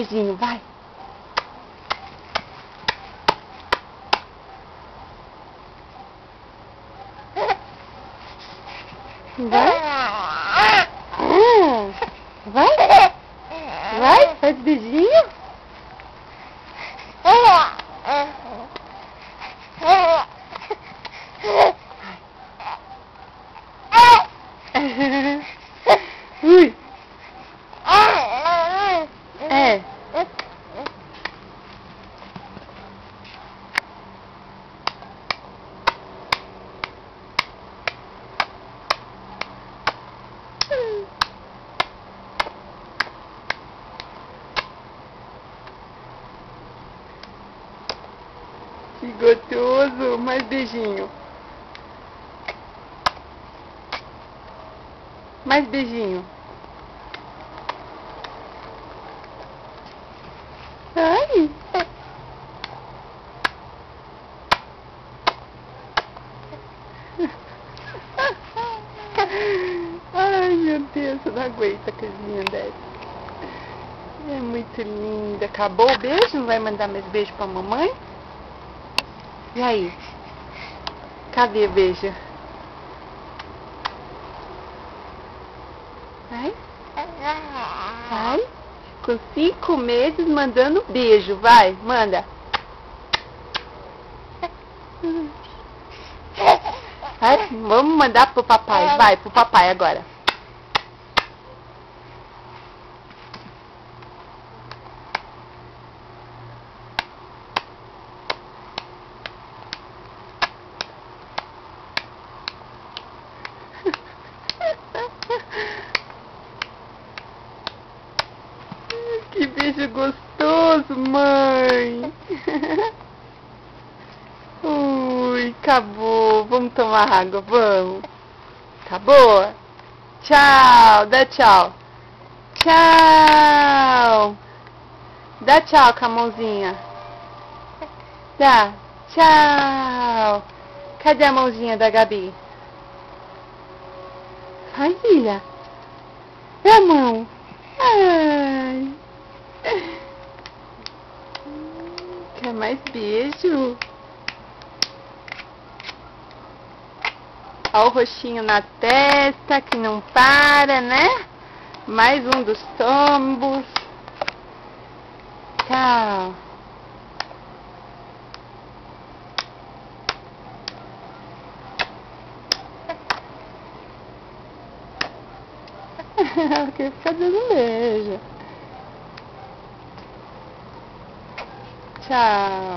beijinho, vai. Vai. Vai. Vai, faz beijinho. Ui. É. Que gostoso. Mais beijinho. Mais beijinho. Ai. Ai, meu Deus, eu não aguento a coisinha dessa. É muito linda. Acabou o beijo? Não vai mandar mais beijo pra mamãe? E aí? Cadê o beijo? Vai? Vai? Com 5 meses mandando beijo. Vai, manda. Vai, vamos mandar pro papai. Vai, pro papai agora. Que beijo gostoso, mãe. Ui, acabou. Vamos tomar água, vamos. Acabou? Tchau, dá tchau. Tchau. Dá tchau com a mãozinha. Dá. Tchau. Cadê a mãozinha da Gabi? Ai, filha. É a mão. Ai. Quer mais beijo? Olha o roxinho na testa, que não para, né? Mais um dos tombos. Tchau. Eu quero ficar dando beijo. Tchau.